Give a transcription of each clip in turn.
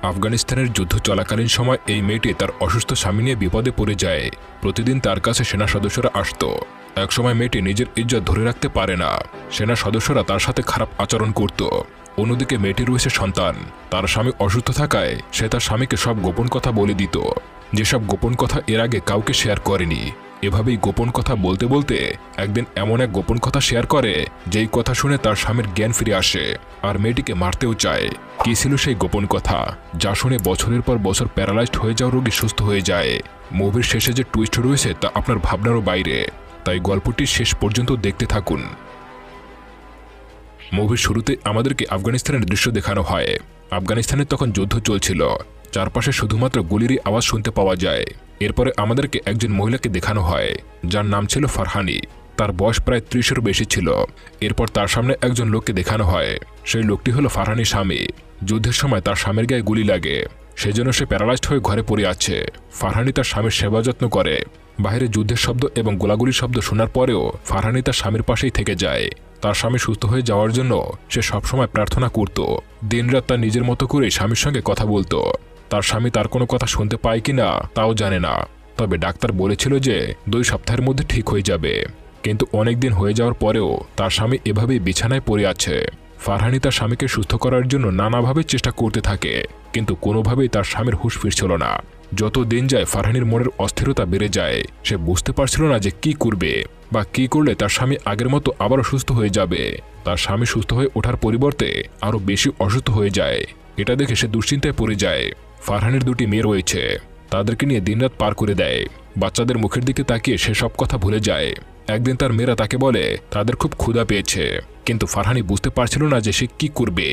আফগানিস্তানের যুদ্ধ চলাকালীন সময় এই মেয়েটি তার অসুস্থ স্বামী নিয়ে বিপদে পড়ে যায়। প্রতিদিন তার কাছে সেনা সদস্যরা আসত। একসময় মেয়েটি নিজের ইজ্জত ধরে রাখতে পারে না। সেনা সদস্যরা তার সাথে খারাপ আচরণ করত। অন্যদিকে মেয়েটি রয়েছে সন্তান। তার স্বামী অসুস্থ থাকায় সে তার স্বামীকে সব গোপন কথা বলে দিত, যেসব গোপন কথা এর আগে কাউকে শেয়ার করেনি। এভাবেই গোপন কথা বলতে বলতে একদিন এমন এক গোপন কথা শেয়ার করে যেই কথা শুনে তার স্বামীর জ্ঞান ফিরে আসে আর মেয়েটিকে মারতেও চায়। কি ছিল সেই গোপন কথা যা শুনে বছরের পর বছর প্যারালাইজড হয়ে যাওয়া রোগী সুস্থ হয়ে যায়? মুভির শেষে যে টুইস্ট রয়েছে তা আপনার ভাবনারও বাইরে, তাই গল্পটি শেষ পর্যন্ত দেখতে থাকুন। মুভির শুরুতে আমাদেরকে আফগানিস্তানের দৃশ্য দেখানো হয়। আফগানিস্তানে তখন যুদ্ধ চলছিল, চারপাশে শুধুমাত্র গুলিরই আওয়াজ শুনতে পাওয়া যায়। এরপরে আমাদেরকে একজন মহিলাকে দেখানো হয় যার নাম ছিল ফারহানি। তার বয়স প্রায় 30-এর বেশি ছিল। এরপর তার সামনে একজন লোককে দেখানো হয়। সেই লোকটি হলো ফারহানির স্বামী। যুদ্ধের সময় তার স্বামীর গায়ে গুলি লাগে, সেজন্য সে প্যারালাইজড হয়ে ঘরে পড়ে আছে। ফারহানি তার স্বামীর সেবা যত্ন করে। বাইরে যুদ্ধের শব্দ এবং গোলাগুলির শব্দ শোনার পরেও ফারহানি তার স্বামীর পাশেই থেকে যায়। তার স্বামী সুস্থ হয়ে যাওয়ার জন্য সে সবসময় প্রার্থনা করত। দিনরাত তার নিজের মতো করে স্বামীর সঙ্গে কথা বলতো। তার স্বামী তার কোনো কথা শুনতে পায় কিনা তাও জানে না, তবে ডাক্তার বলেছিল যে 2 সপ্তাহের মধ্যে ঠিক হয়ে যাবে। কিন্তু অনেক দিন হয়ে যাওয়ার পরেও তার স্বামী এভাবেই বিছানায় পড়ে আছে। ফারহানি তার স্বামীকে সুস্থ করার জন্য নানাভাবে চেষ্টা করতে থাকে, কিন্তু কোনোভাবেই তার স্বামীর হুঁশ ফিরছিল না। যত দিন যায় ফারহানির মনের অস্থিরতা বেড়ে যায়। সে বুঝতে পারছিল না যে কি করবে বা কি করলে তার স্বামী আগের মতো আবারও সুস্থ হয়ে যাবে। তার স্বামী সুস্থ হয়ে ওঠার পরিবর্তে আরও বেশি অসুস্থ হয়ে যায়। এটা দেখে সে দুশ্চিন্তায় পড়ে যায়। ফারহানির 2টি মেয়ে রয়েছে, তাদেরকে নিয়ে দিনরাত পার করে দেয়। বাচ্চাদের মুখের দিকে তাকিয়ে সে সব কথা ভুলে যায়। একদিন তার মেয়েরা তাকে বলে তাদের খুব ক্ষুধা পেয়েছে, কিন্তু ফারহানি বুঝতে পারছিল না যে সে কি করবে,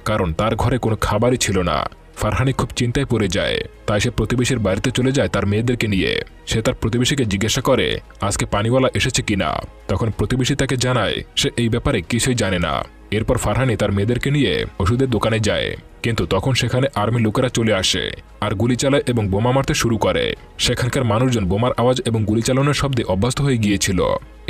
কারণ তার ঘরে কোনো খাবারই ছিল না। ফারহানি খুব চিন্তায় পড়ে যায়, তাই সে প্রতিবেশীর বাড়িতে চলে যায় তার মেয়েদেরকে নিয়ে। সে তার প্রতিবেশীকে জিজ্ঞাসা করে আজকে পানিওয়ালা এসেছে কিনা। তখন প্রতিবেশী তাকে জানায় সে এই ব্যাপারে কিছুই জানে না। এরপর ফারহানি তার মেয়েদেরকে নিয়ে ওষুধের দোকানে যায়, কিন্তু তখন সেখানে আর্মি লোকেরা চলে আসে আর গুলি চালায় এবং বোমা মারতে শুরু করে। সেখানকার মানুষজন বোমার আওয়াজ এবং গুলি চালানোর শব্দে অভ্যস্ত হয়ে গিয়েছিল।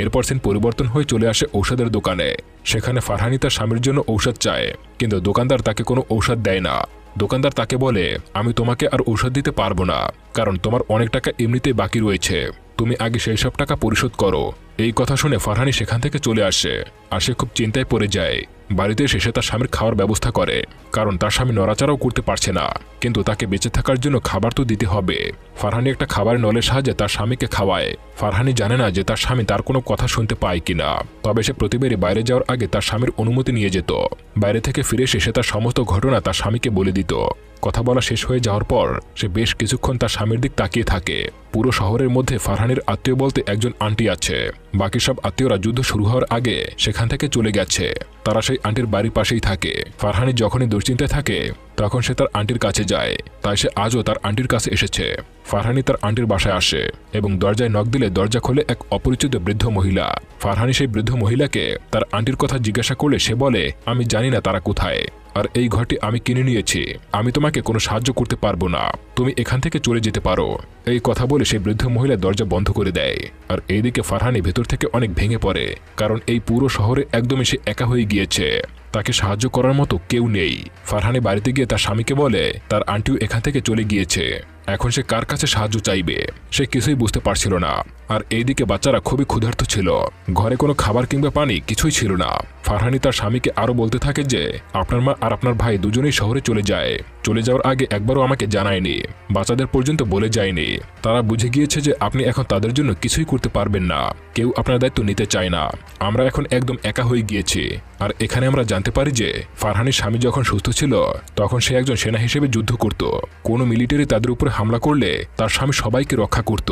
এরপর সিন পরিবর্তন হয়ে চলে আসে ঔষধের দোকানে। সেখানে ফারহানি তার স্বামীর জন্য ঔষধ চায়, কিন্তু দোকানদার তাকে কোনো ঔষধ দেয় না। দোকানদার তাকে বলে আমি তোমাকে আর ঔষধ দিতে পারবো না, কারণ তোমার অনেক টাকা এমনিতেই বাকি রয়েছে, তুমি আগে সেই সব টাকা পরিশোধ করো। এই কথা শুনে ফারহানি সেখান থেকে চলে আসে আর সে খুব চিন্তায় পড়ে যায়। বাড়িতে এসে সে তার স্বামীর খাওয়ার ব্যবস্থা করে, কারণ তার স্বামী নড়াচড়াও করতে পারছে না, কিন্তু তাকে বেঁচে থাকার জন্য খাবার তো দিতে হবে। ফারহানি একটা খাবারের নলের সাহায্যে তার স্বামীকে খাওয়ায়। ফারহানি জানে না যে তার স্বামী তার কোনো কথা শুনতে পায় কিনা, তবে সে প্রতিবারই বাইরে যাওয়ার আগে তার স্বামীর অনুমতি নিয়ে যেত। বাইরে থেকে ফিরে এসে সে তার সমস্ত ঘটনা তার স্বামীকে বলে দিত। কথা বলা শেষ হয়ে যাওয়ার পর সে বেশ কিছুক্ষণ তার স্বামীর দিক তাকিয়ে থাকে। পুরো শহরের মধ্যে ফারহানির আত্মীয় বলতে একজন আন্টি আছে। বাকি সব আত্মীয়রা যুদ্ধ শুরু হওয়ার আগে সেখান থেকে চলে গেছে। তারা সেই আন্টির বাড়ির পাশেই থাকে। ফারহানি যখনই দুশ্চিন্তায় থাকে তখন সে তার আন্টির কাছে যায়, তাই সে আজও তার আন্টির কাছে এসেছে। ফারহানি তার আন্টির বাসায় আসে এবং দরজায় নক দিলে দরজা খোলে এক অপরিচিত বৃদ্ধ মহিলা। ফারহানি সেই বৃদ্ধ মহিলাকে তার আন্টির কথা জিজ্ঞাসা করলে সে বলে আমি জানি না তারা কোথায়, আর এই ঘরটি আমি কিনে নিয়েছি, আমি তোমাকে কোনো সাহায্য করতে পারবো না, তুমি এখান থেকে চলে যেতে পারো। এই কথা বলে সেই বৃদ্ধ মহিলা দরজা বন্ধ করে দেয়। আর এইদিকে ফারহানি ভেতর থেকে অনেক ভেঙে পড়ে, কারণ এই পুরো শহরে একদমই সে একা হয়ে গিয়েছে, তাকে সাহায্য করার মতো কেউ নেই। ফারহানি বাড়িতে গিয়ে তার স্বামীকে বলে তার আন্টিও এখান থেকে চলে গিয়েছে, এখন সে কার কাছে সাহায্য চাইবে সে কিছুই বুঝতে পারছিল না। আর এইদিকে বাচ্চারা খুবই ক্ষুধার্ত ছিল, ঘরে কোনো খাবার কিংবা পানি কিছুই ছিল না। ফারহানি তার স্বামীকে আরো বলতে থাকে যে আপনার মা আর আপনার ভাই দুজনেই শহরে চলে যায়, চলে যাওয়ার আগে একবারও আমাকে জানায়নি, বাচ্চাদের পর্যন্ত বলে যায়নি। তারা বুঝে গিয়েছে যে আপনি এখন তাদের জন্য কিছুই করতে পারবেন না, কেউ আপনার দায়িত্ব নিতে চায় না, আমরা এখন একদম একা হয়ে গিয়েছি। আর এখানে আমরা জানতে পারি যে ফারহানির স্বামী যখন সুস্থ ছিল তখন সে একজন সেনা হিসেবে যুদ্ধ করত। কোনো মিলিটারি তাদের উপরে হামলা করলে তার স্বামী সবাইকে রক্ষা করত,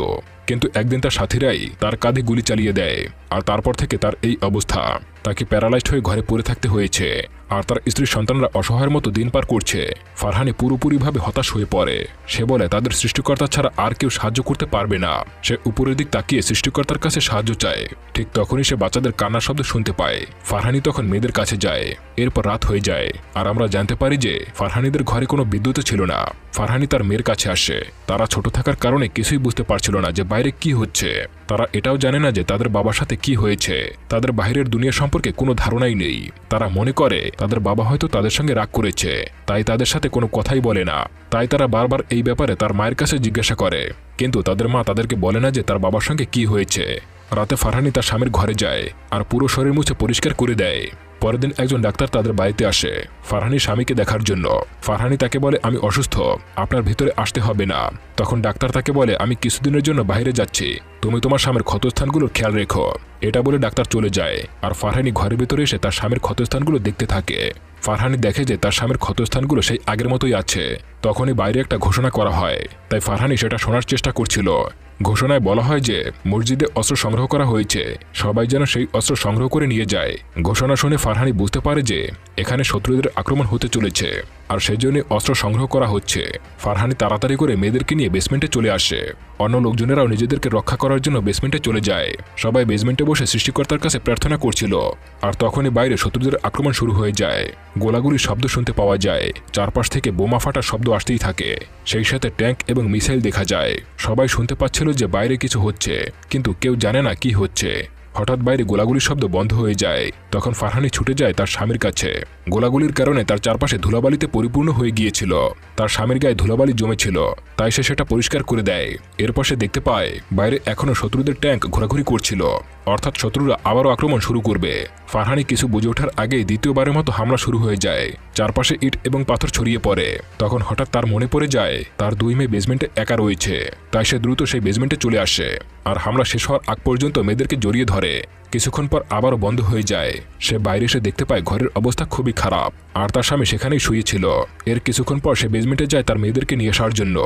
কিন্তু একদিন তার সাথীরাই তার কাঁধে গুলি চালিয়ে দেয়, আর তারপর থেকে তার এই অবস্থা। তাকে প্যারালাইজড হয়ে ঘরে পড়ে থাকতে হয়েছে, আর তার স্ত্রীর সন্তানরা অসহায়ের মতো দিন পার করছে। ফারহানি পুরোপুরিভাবে হতাশ হয়ে পড়ে। সে বলে তাদের সৃষ্টিকর্তা ছাড়া আর কেউ সাহায্য করতে পারবে না। সে উপরের দিক তাকিয়ে সৃষ্টিকর্তার কাছে সাহায্য চায়। ঠিক তখনই সে বাচ্চাদের কান্নার শব্দ শুনতে পায়। ফারহানি তখন মেয়েদের কাছে যায়। এরপর রাত হয়ে যায়, আর আমরা জানতে পারি যে ফারহানিদের ঘরে কোনো বিদ্যুৎ ছিল না। ফারহানি তার মেয়ের কাছে আসে। তারা ছোট থাকার কারণে কিছুই বুঝতে পারছিল না যে বাইরে কি হচ্ছে। তারা এটাও জানে না যে তাদের বাবার সাথে কি হয়েছে। তাদের বাইরের দুনিয়া সম্পর্কে কোনো ধারণাই নেই। তারা মনে করে তাদের বাবা হয়তো তাদের সঙ্গে রাগ করেছে, তাই তাদের সাথে কোনো কথাই বলে না। তাই তারা বারবার এই ব্যাপারে তার মায়ের কাছে জিজ্ঞাসা করে, কিন্তু তাদের মা তাদেরকে বলে না যে তার বাবার সঙ্গে কি হয়েছে। রাতে ফারহানি তার স্বামীর ঘরে যায় আর পুরো শরীর মুছে পরিষ্কার করে দেয়। পরের দিন একজন ডাক্তার তাদের বাড়িতে আসে ফারহানির স্বামীকে দেখার জন্য। ফারহানি তাকে বলে, আমি অসুস্থ, আপনার ভিতরে আসতে হবে না। তখন ডাক্তার তাকে বলে, আমি কিছুদিনের জন্য বাইরে যাচ্ছি, তুমি তোমার স্বামীর ক্ষতস্থানগুলোর খেয়াল রেখো। এটা বলে ডাক্তার চলে যায় আর ফারহানি ঘরের ভিতরে এসে তার স্বামীর ক্ষতস্থানগুলো দেখতে থাকে। ফারহানি দেখে যে তার স্বামীর ক্ষতস্থানগুলো সেই আগের মতোই আছে। তখনই বাইরে একটা ঘোষণা করা হয়, তাই ফারহানি সেটা শোনার চেষ্টা করছিল। ঘোষণায় বলা হয় যে মসজিদে অস্ত্র সংগ্রহ করা হয়েছে, সবাই যেন সেই অস্ত্র সংগ্রহ করে নিয়ে যায়। ঘোষণা শুনে ফারহানি বুঝতে পারে যে এখানে শত্রুদের আক্রমণ হতে চলেছে আর সেজন্য অস্ত্র সংগ্রহ করা হচ্ছে। ফারহানি তাড়াতাড়ি করে মেয়েদেরকে নিয়ে বেসমেন্টে চলে আসে। অন্য লোকজনেরাও নিজেদেরকে রক্ষা করার জন্য বেসমেন্টে চলে যায়। সবাই বেসমেন্টে বসে সৃষ্টিকর্তার কাছে প্রার্থনা করছিল। আর তখনই বাইরে শত্রুদের আক্রমণ শুরু হয়ে যায়। গোলাগুলির শব্দ শুনতে পাওয়া যায়, চারপাশ থেকে বোমা ফাটার শব্দ আসতেই থাকে। সেই সাথে ট্যাঙ্ক এবং মিসাইল দেখা যায়। সবাই শুনতে পাচ্ছিল যে বাইরে কিছু হচ্ছে, কিন্তু কেউ জানে না কি হচ্ছে। হঠাৎ বাইরে গোলাগুলির শব্দ বন্ধ হয়ে যায়। তখন ফারহানি ছুটে যায় তার স্বামীর কাছে। গোলাগুলির কারণে তার চারপাশে ধুলাবালিতে পরিপূর্ণ হয়ে গিয়েছিল। তার স্বামীর গায়ে ধুলাবালি জমেছিল, তাই সে সেটা পরিষ্কার করে দেয়। এরপর সে দেখতে পায় বাইরে এখনও শত্রুদের ট্যাঙ্ক ঘোরাঘুরি করছিল, অর্থাৎ শত্রুরা আবারও আক্রমণ শুরু করবে। ফারহানি কিছু বুঝে ওঠার আগেই দ্বিতীয়বারের মতো হামলা শুরু হয়ে যায়। চারপাশে ইট এবং পাথর ছড়িয়ে পড়ে। তখন হঠাৎ তার মনে পড়ে যায় তার দুই মেয়ে বেসমেন্টে একা রয়েছে, তাই সে দ্রুত সেই বেসমেন্টে চলে আসে আর হামলা শেষ হওয়ার আগ পর্যন্ত মেয়েদেরকে জড়িয়ে ধরে। কিছুক্ষণ পর আবারও বন্ধ হয়ে যায়। সে বাইরে এসে দেখতে পায় ঘরের অবস্থা খুবই খারাপ আর তার স্বামী সেখানেই শুয়েছিল। এর কিছুক্ষণ পর সে বেসমেন্টে যায় তার মেয়েদেরকে নিয়ে আসার জন্য।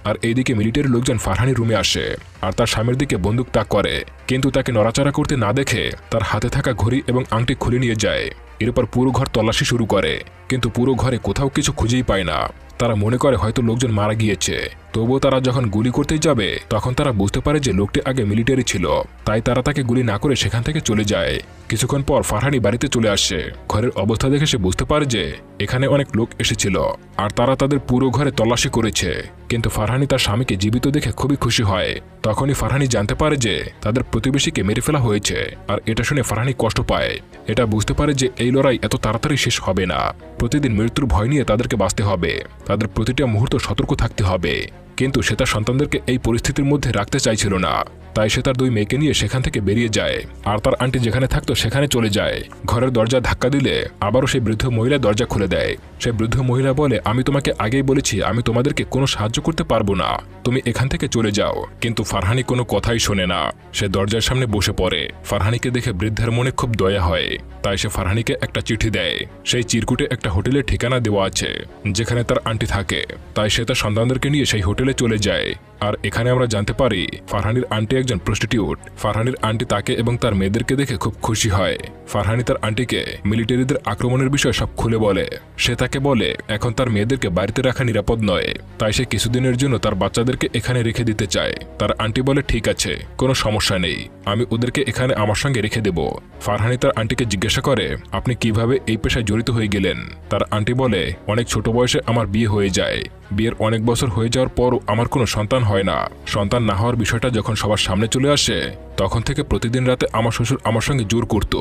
আর এইদিকে মিলিটারি লোকজন ফারহানির রুমে আসে আর তার স্বামীর দিকে বন্দুক তাক করে, কিন্তু তাকে নড়াচড়া করতে না দেখে তার হাতে থাকা ঘড়ি এবং আংটি খুলে নিয়ে যায়। এরপর পুরো ঘর তল্লাশি শুরু করে, কিন্তু পুরো ঘরে কোথাও কিছু খুঁজেই পায় না। তারা মনে করে হয়তো লোকজন মারা গিয়েছে। তবুও তারা যখন গুলি করতে যাবে তখন তারা বুঝতে পারে যে লোকটি আগে মিলিটারি ছিল, তাই তারা তাকে গুলি না করে সেখান থেকে চলে যায়। কিছুক্ষণ পর ফারহানি বাড়িতে চলে আসে। ঘরের অবস্থা দেখে সে বুঝতে পারে যে এখানে অনেক লোক এসেছিল আর তারা তাদের পুরো ঘরে তল্লাশি করেছে, কিন্তু ফারহানি তার স্বামীকে জীবিত দেখে খুবই খুশি হয়। তখনই ফারহানি জানতে পারে যে তাদের প্রতিবেশীকে মেরে ফেলা হয়েছে, আর এটা শুনে ফারহানি কষ্ট পায়। এটা বুঝতে পারে যে এই লড়াই এত তাড়াতাড়ি শেষ হবে না। প্রতিদিন মৃত্যুর ভয় নিয়ে তাদেরকে বাঁচতে হবে, তাদের প্রতিটা মুহূর্ত সতর্ক থাকতে হবে। কিন্তু সে তার সন্তানদেরকে এই পরিস্থিতির মধ্যে রাখতে চাইছিল না, তাই সে তার দুই মেয়েকে নিয়ে সেখান থেকে বেরিয়ে যায় আর তার আন্টি যেখানে থাকতো সেখানে চলে যায়। ঘরের দরজা ধাক্কা দিলে আবারও সেই বৃদ্ধ মহিলা দরজা খুলে দেয়। সে বৃদ্ধ মহিলা বলে, আমি তোমাকে আগেই বলেছি আমি তোমাদেরকে কোনো সাহায্য করতে পারবো না, তুমি এখান থেকে চলে যাও। কিন্তু ফারহানি কোনো কথাই শোনে না। সে দরজার সামনে বসে পড়ে। ফারহানিকে দেখে বৃদ্ধের মনে খুব দয়া হয়, তাই সে ফারহানিকে একটা চিঠি দেয়। সেই চিরকুটে একটা হোটেলের ঠিকানা দেওয়া আছে যেখানে তার আন্টি থাকে, তাই সে তার সন্তানদেরকে নিয়ে সেই হোটেলে চলে যায়। আর এখানে আমরা জানতে পারি ফারহানির আন্টি একজন প্রস্টিটিউট। ফারহানির আন্টি তাকে এবং তার মেয়েদেরকে দেখে খুব খুশি হয়। ফারহানি তার আন্টিকে মিলিটারিদের আক্রমণের বিষয়ে সব খুলে বলে। সে তাকে বলে এখন তার মেয়েদেরকে বাড়িতে রাখা নিরাপদ নয়, তাই সে কিছুদিনের জন্য তার বাচ্চাদেরকে এখানে রেখে দিতে চায়। তার আন্টি বলে, ঠিক আছে, কোনো সমস্যা নেই, আমি ওদেরকে এখানে আমার সঙ্গে রেখে দেব। ফারহানি তার আন্টিকে জিজ্ঞাসা করে, আপনি কিভাবে এই পেশায় জড়িত হয়ে গেলেন? তার আন্টি বলে, অনেক ছোট বয়সে আমার বিয়ে হয়ে যায়। বিয়ের অনেক বছর হয়ে যাওয়ার পরও আমার কোনো সন্তান হয় না। সন্তান না হওয়ার বিষয়টা যখন সবার সামনে চলে আসে তখন থেকে প্রতিদিন রাতে আমার শ্বশুর আমার সঙ্গে জোর করত।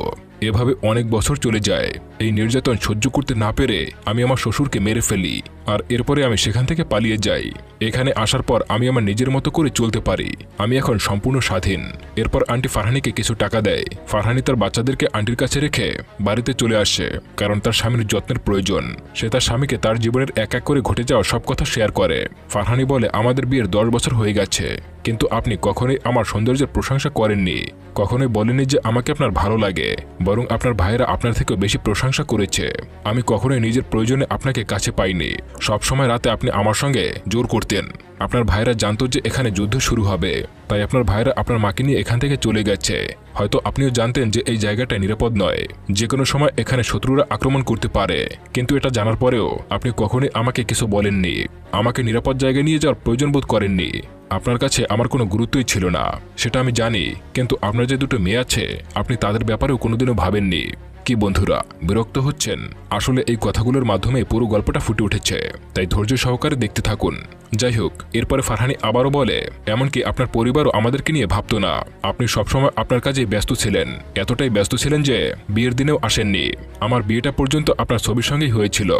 এভাবে অনেক বছর চলে যায়। এই নির্যাতন সহ্য করতে না পেরে আমি আমার শ্বশুরকে মেরে ফেলি, আর এরপরে আমি সেখান থেকে পালিয়ে যাই। এখানে আসার পর আমি আমার নিজের মতো করে চলতে পারি, আমি এখন সম্পূর্ণ স্বাধীন। এরপর আন্টি ফারহানিকে কিছু টাকা দেয়। ফারহানি তার বাচ্চাদেরকে আন্টির কাছে রেখে বাড়িতে চলে আসে, কারণ তার স্বামীর যত্নের প্রয়োজন। সে তার স্বামীকে তার জীবনের এক এক করে ঘটে যাওয়া সব কথা শেয়ার করে। ফারহানি বলে, আমাদের বিয়ের 10 বছর হয়ে গেছে, কিন্তু আপনি কখনোই আমার সৌন্দর্যের প্রশংসা করেননি, কখনোই বলেননি যে আমাকে আপনার ভালো লাগে, বরং আপনার ভাইয়েরা আপনার থেকেও বেশি প্রশংসা করেছে। আমি কখনোই নিজের প্রয়োজনে আপনাকে কাছে পাইনি। সবসময় রাতে আপনি আমার সঙ্গে জোর করতেন। আপনার ভাইয়েরা জানতো যে এখানে যুদ্ধ শুরু হবে, তাই আপনার ভাইয়েরা আপনার মাকে নিয়ে এখান থেকে চলে গেছে। হয়তো আপনিও জানতেন যে এই জায়গাটা নিরাপদ নয়, যে কোনো সময় এখানে শত্রুরা আক্রমণ করতে পারে, কিন্তু এটা জানার পরেও আপনি কখনোই আমাকে কিছু বলেননি, আমাকে নিরাপদ জায়গায় নিয়ে যাওয়ার প্রয়োজন বোধ করেননি। আপনার কাছে আমার কোনো গুরুত্বই ছিল না, সেটা আমি জানি, কিন্তু আপনার যে দুটো মেয়ে আছে আপনি তাদের ব্যাপারেও কোনোদিনও ভাবেননি। কি বন্ধুরা, বিরক্ত হচ্ছেন? আসলে এই কথাগুলোর মাধ্যমে পুরো গল্পটা ফুটে উঠেছে, তাই ধৈর্য সহকারে দেখতে থাকুন। যাই হোক, এরপরে ফারহানি আবারও বলে, এমনকি আপনার পরিবারও আমাদেরকে নিয়ে ভাবতো না। আপনি সবসময় আপনার কাজে ব্যস্ত ছিলেন, এতটাই ব্যস্ত ছিলেন যে বিয়ের দিনেও আসেননি। আমার বিয়েটা পর্যন্ত আপনার ছবির সঙ্গেই হয়েছিল।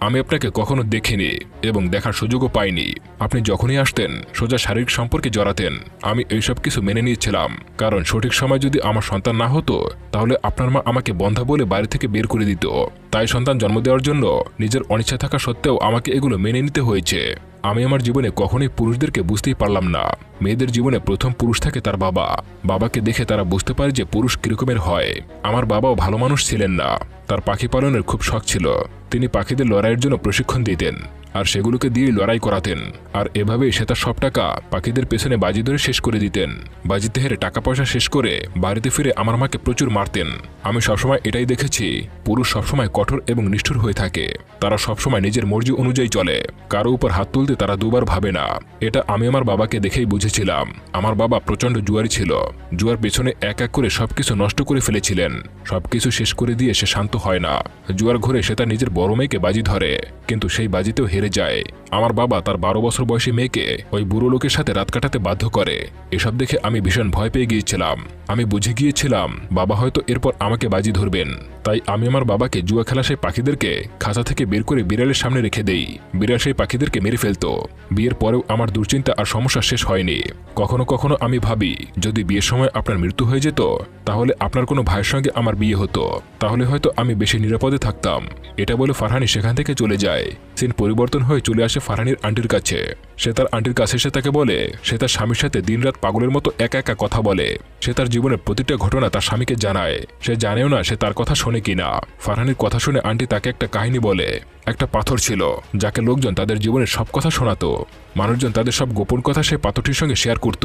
আমি আপনাকে কখনো দেখিনি এবং দেখার সুযোগও পাইনি। আপনি যখনই আসতেন সোজা শারীরিক সম্পর্কে জড়াতেন। আমি এইসব কিছু মেনে নিয়েছিলাম, কারণ সঠিক সময় যদি আমার সন্তান না হতো তাহলে আপনার মা আমাকে বন্ধা বলে বাড়ি থেকে বের করে দিত। তাই সন্তান জন্ম দেওয়ার জন্য নিজের অনিচ্ছা থাকা সত্ত্বেও আমাকে এগুলো মেনে নিতে হয়েছে। আমি আমার জীবনে কখনোই পুরুষদেরকে বুঝতেই পারলাম না। মেয়েদের জীবনে প্রথম পুরুষ থাকে তার বাবা। বাবাকে দেখে তারা বুঝতে পারে যে পুরুষ কিরকমের হয়। আমার বাবাও ভালো মানুষ ছিলেন না। তার পাখি পালনের খুব শখ ছিল। তিনি পাখিদের লড়াইয়ের জন্য প্রশিক্ষণ দিতেন আর সেগুলোকে দিয়ে লড়াই করাতেন। আর এভাবেই সে তার সব টাকা পাখিদের পেছনে বাজি ধরে শেষ করে দিতেন। বাজিতে হেরে টাকা পয়সা শেষ করে বাড়িতে ফিরে আমার মাকে প্রচুর মারতেন। আমি সবসময় এটাই দেখেছি, পুরুষ সবসময় কঠোর এবং নিষ্ঠুর হয়ে থাকে। তারা সবসময় নিজের মর্জি অনুযায়ী চলে, কারো উপর হাত তুলতে তারা দুবার ভাবে না। এটা আমি আমার বাবাকে দেখেই বুঝেছিলাম। আমার বাবা প্রচণ্ড জুয়ারি ছিল। জুয়ার পেছনে এক এক করে সবকিছু নষ্ট করে ফেলেছিলেন। সবকিছু শেষ করে দিয়ে সে শান্ত হয় না। জুয়ার ঘরে সে তার নিজের বড় মেয়েকে বাজি ধরে, কিন্তু সেই বাজিতেও হেরে যায়। আমার বাবা তার 12 বছর বয়সী মেয়েকে ওই বুড়ো লোকের সাথে রাত কাটাতে বাধ্য করে। এসব দেখে আমি ভীষণ ভয় পেয়ে গিয়েছিলাম। আমি বুঝে গিয়েছিলাম বাবা হয়তো এরপর আমাকে বাজি ধরবেন। তাই আমি আমার বাবাকে জুয়া খেলা সেই পাখিদেরকে খাঁচা থেকে বের করে বিড়ালের সামনে রেখে দেই। বিড়াল সেই পাখিদেরকে মেরে ফেলতো। বিয়ের পরেও আমার দুশ্চিন্তা আর সমস্যা শেষ হয়নি। কখনো কখনো আমি ভাবি, যদি বিয়ের সময় আপনার মৃত্যু হয়ে যেত তাহলে আপনার কোনো ভাইয়ের সঙ্গে আমার বিয়ে হতো, তাহলে হয়তো আমি বেশি নিরাপদে থাকতাম। এটা বলে ফারহানি সেখান থেকে চলে যায়। সিন পরিবর্তন হয়ে চলে আসে ফারহানির আন্টির কাছে। সে তার আন্টির কাছে এসে তাকে বলে সে তার স্বামীর সাথে দিনরাত পাগলের মতো একা একা কথা বলে। সে তার জীবনের প্রতিটা ঘটনা তার স্বামীকে জানায়। সে জানেও না সে তার কথা শোনে কিনা। ফারহানির কথা শুনে আন্টি তাকে একটা কাহিনী বলে। একটা পাথর ছিল যাকে লোকজন তাদের জীবনের সব কথা শোনাতো। মানুষজন তাদের সব গোপন কথা সেই পাথরটির সঙ্গে শেয়ার করত।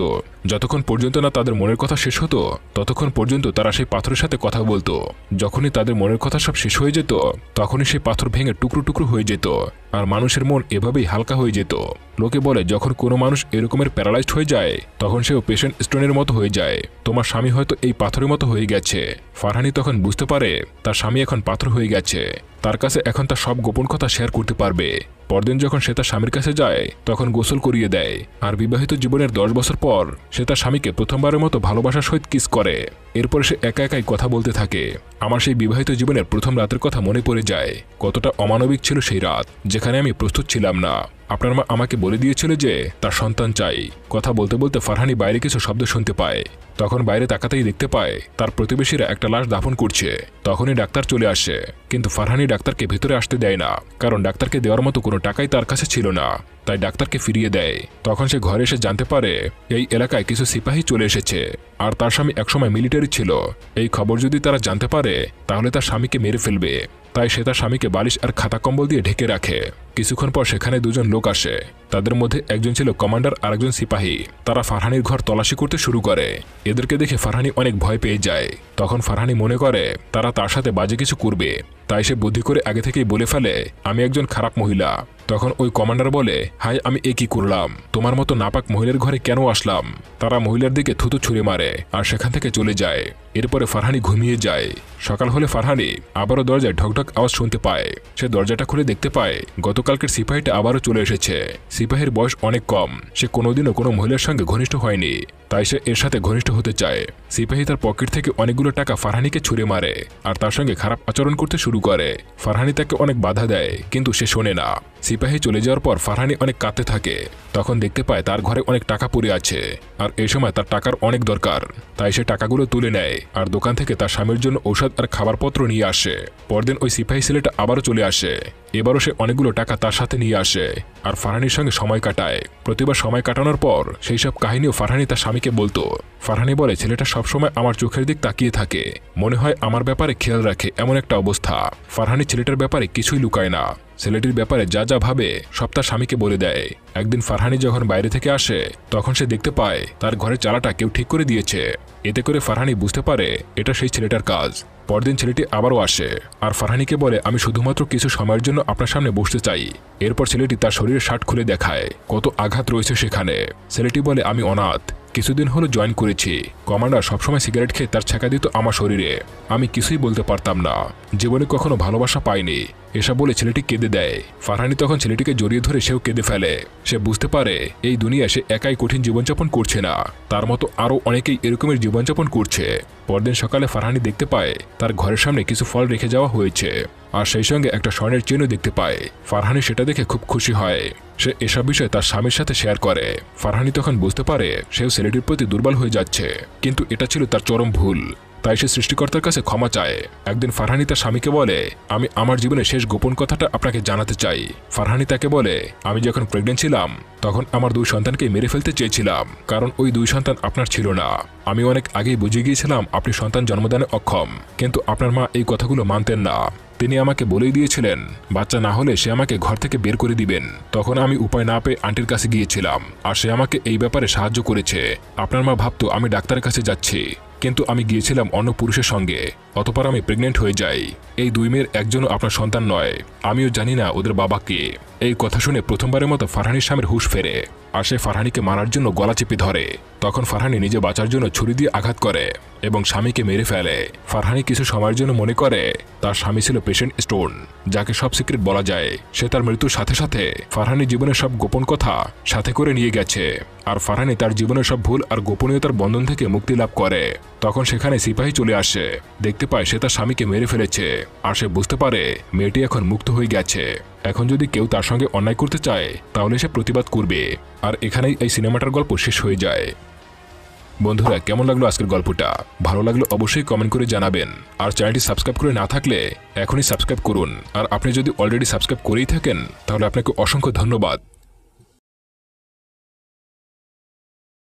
যতক্ষণ পর্যন্ত না তাদের মনের কথা শেষ হতো ততক্ষণ পর্যন্ত তারা সেই পাথরের সাথে কথা বলতো। যখনই তাদের মনের কথা সব শেষ হয়ে যেত তখনই সেই পাথর ভেঙে টুকরো টুকরো হয়ে যেত। আর মানুষের মন এভাবেই হালকা হয়ে যেত। লোকে বলে যখন কোনো মানুষ এরকমের প্যারালাইজড হয়ে যায় তখন সেও পেশেন্ট স্টোনের মতো হয়ে যায়। তোমার স্বামী হয়তো এই পাথরের মতো হয়ে গেছে। ফারহানি তখন বুঝতে পারে তার স্বামী এখন পাথর হয়ে গেছে। তার কাছে এখন তার সব গোপন কথা শেয়ার করতে পারবে। পরদিন যখন সে তার স্বামীর কাছে যায় তখন গোসল করিয়ে দেয়। আর বিবাহিত জীবনের 10 বছর পর সে তার স্বামীকে প্রথমবারের মতো ভালোবাসার সহিত কিস করে। এরপরে সে একা একাই কথা বলতে থাকে। আমার সেই বিবাহিত জীবনের প্রথম রাতের কথা মনে পড়ে যায়। কতটা অমানবিক ছিল সেই রাত, যেখানে আমি প্রস্তুত ছিলাম না। আপনার মা আমাকে বলে দিয়েছিল যে তার সন্তান চাই। কথা বলতে বলতে ফারহানি বাইরে কিছু শব্দ শুনতে পায়। তখন বাইরে তাকাতেই দেখতে পায় তার প্রতিবেশীরা একটা লাশ দাফন করছে। তখনই ডাক্তার চলে আসে, কিন্তু ফারহানি ডাক্তারকে ভেতরে আসতে দেয় না, কারণ ডাক্তারকে দেওয়ার মতো কোনো টাকাই তার কাছে ছিল না। তাই ডাক্তারকে ফিরিয়ে দেয়। তখন সে ঘরে এসে জানতে পারে এই এলাকায় কিছু সিপাহী চলে এসেছে আর তার স্বামী একসময় মিলিটারি ছিল। এই খবর যদি তারা জানতে পারে তাহলে তার স্বামীকে মেরে ফেলবে। তাই সে তার স্বামীকে বালিশ আর খাতা কম্বল দিয়ে ঢেকে রাখে। কিছুক্ষণ পর সেখানে দুজন লোক আসে। তাদের মধ্যে একজন ছিল কমান্ডার আর একজন সিপাহী। তারা ফারহানির ঘর তল্লাশি করতে শুরু করে। এদেরকে দেখে ফারহানি অনেক ভয় পেয়ে যায়। তখন ফারহানি মনে করে তারা তার সাথে বাজে কিছু করবে। তাই সে বুদ্ধি করে আগে থেকেই বলে ফেলে আমি একজন খারাপ মহিলা। তখন ওই কমান্ডার বলে, হাই আমি এ কি করলাম, তোমার মতো নাপাক মহিলার ঘরে কেন আসলাম। তারা মহিলার দিকে থুতু ছুঁড়ে মারে আর সেখান থেকে চলে যায়। এরপরে ফারহানি ঘুমিয়ে যায়। সকাল হলে ফারহানি আবারও দরজায় ঢকঢক আওয়াজ শুনতে পায়। সে দরজাটা খুলে দেখতে পায় গতকালকের সিপাহীটা আবারও চলে এসেছে। সিপাহীর বয়স অনেক কম। সে কোনোদিনও কোনো মহিলার সঙ্গে ঘনিষ্ঠ হয়নি, তাই সে এর সাথে ঘনিষ্ঠ হতে চায়। সিপাহী তার পকেট থেকে অনেকগুলো টাকা ফারহানিকে ছুঁড়ে মারে আর তার সঙ্গে খারাপ আচরণ করতে শুরু করে। ফারহানি তাকে অনেক বাধা দেয়, কিন্তু সে শোনে না। সিপাহী চলে যাওয়ার পর ফারহানি অনেক কাঁদতে থাকে। তখন দেখতে পায় তার ঘরে অনেক টাকা পড়ে আছে আর এই সময় তার টাকার অনেক দরকার। তাই সে টাকাগুলো তুলে নেয় আর দোকান থেকে তার স্বামীর জন্য ঔষধ আর খাবারপত্র নিয়ে আসে। পরদিন ওই সিপাহী ছেলেটা আবারও চলে আসে। এবারও সে অনেকগুলো টাকা তার সাথে নিয়ে আসে আর ফারহানির সঙ্গে সময় কাটায়। প্রতিবার সময় কাটানোর পর সেই সব কাহিনীও ফারহানি তার স্বামীকে বলতো। ফারহানি বলে ছেলেটা সবসময় আমার চোখের দিক তাকিয়ে থাকে, মনে হয় আমার ব্যাপারে খেয়াল রাখে এমন একটা অবস্থা। ফারহানি ছেলেটার ব্যাপারে কিছুই লুকায় না। ছেলেটির ব্যাপারে যা যা ভাবে সব তার স্বামীকে বলে দেয়। একদিন ফারহানি যখন বাইরে থেকে আসে তখন সে দেখতে পায় তার ঘরের চালাটা কেউ ঠিক করে দিয়েছে। এতে করে ফারহানি বুঝতে পারে এটা সেই ছেলেটার কাজ। পরদিন ছেলেটি আবারও আসে আর ফারহানিকে বলে আমি শুধুমাত্র কিছু সময়ের জন্য আপনার সামনে বসতে চাই। এরপর ছেলেটি তার শরীরের শার্ট খুলে দেখায় কত আঘাত রয়েছে সেখানে। ছেলেটি বলে আমি অনাথ, কিছুদিন হলো জয়েন করেছি। কমান্ডার সবসময় সিগারেট খেয়ে তার ছেঁকা দিত আমার শরীরে। আমি কিছুই বলতে পারতাম না, জীবনে কখনো ভালোবাসা পাইনি। এসব বলে ছেলেটি কেঁদে দেয়। ফারহানি তখন ছেলেটিকে জড়িয়ে ধরে সেও কেঁদে ফেলে। সে বুঝতে পারে এই দুনিয়ায় সে একাই কঠিন জীবনযাপন করছে না, তার মতো আরও অনেকেই এরকমের জীবনযাপন করছে। পরদিন সকালে ফারহানি দেখতে পায় তার ঘরের সামনে কিছু ফল রেখে যাওয়া হয়েছে, আর সেই সঙ্গে একটা স্বর্ণের চেনও দেখতে পায়। ফারহানি সেটা দেখে খুব খুশি হয়। সে এসব বিষয় তার স্বামীর সাথে শেয়ার করে। ফারহানি তখন বুঝতে পারে সেও ছেলেটির প্রতি দুর্বল হয়ে যাচ্ছে, কিন্তু এটা ছিল তার চরম ভুল। তাই সে সৃষ্টিকর্তার কাছে ক্ষমা চায়। একদিন ফারহানি তার স্বামীকে বলে, আমি আমার জীবনের শেষ গোপন কথাটা আপনাকে জানাতে চাই। ফারহানি তাকে বলে, আমি যখন প্রেগনেন্ট ছিলাম তখন আমার 2 সন্তানকে মেরে ফেলতে চেয়েছিলাম, কারণ ওই 2 সন্তান আপনার ছিল না। আমি অনেক আগেই বুঝে গিয়েছিলাম আপনি সন্তান জন্মদানে অক্ষম, কিন্তু আপনার মা এই কথাগুলো মানতেন না। তিনি আমাকে বলেই দিয়েছিলেন বাচ্চা না হলে সে আমাকে ঘর থেকে বের করে দিবেন। তখন আমি উপায় না পেয়ে আন্টির কাছে গিয়েছিলাম, আর সে আমাকে এই ব্যাপারে সাহায্য করেছে। আপনার মা ভাবতো আমি ডাক্তারের কাছে যাচ্ছি, কিন্তু আমি গিয়েছিলাম অন্য পুরুষের সঙ্গে। অতঃপর আমি প্রেগনেন্ট হয়ে যাই। এই 2 মেয়ের একজনও আপনার সন্তান নয়। আমিও জানি না ওদের বাবা কে। এই কথা শুনে প্রথমবারের মতো ফারহানির স্বামীর হুঁশ ফেরে, আর সে ফারহানিকে মারার জন্য গলা চেপে ধরে। তখন ফারহানি নিজে বাঁচার জন্য ছুরি দিয়ে আঘাত করে এবং স্বামীকে মেরে ফেলে। ফারহানি কিছু সময়ের জন্য মনে করে তার স্বামী ছিল পেশেন্ট স্টোন, যাকে সব সিক্রেট বলা যায়। সে তার মৃত্যুর সাথে সাথে ফারহানির জীবনের সব গোপন কথা সাথে করে নিয়ে গেছে, আর ফারহানি তার জীবনের সব ভুল আর গোপনীয়তার বন্ধন থেকে মুক্তি লাভ করে। তখন সেখানে সিপাহী চলে আসে, দেখতে পায় সে তার স্বামীকে মেরে ফেলেছে, আর সে বুঝতে পারে মেয়েটি এখন মুক্ত হয়ে গেছে। এখন যদি কেউ তার সঙ্গে অন্যায় করতে চায় তাহলে সে প্রতিবাদ করবে। আর এখানেই এই সিনেমাটার গল্প শেষ হয়ে যায়। বন্ধুরা, কেমন লাগলো আজকের গল্পটা? ভালো লাগলো অবশ্যই কমেন্ট করে জানাবেন। আর চ্যানেলটি সাবস্ক্রাইব করে না থাকলে এখনই সাবস্ক্রাইব করুন। আর আপনি যদি অলরেডি সাবস্ক্রাইব করেই থাকেন তাহলে আপনাকে অসংখ্য ধন্যবাদ।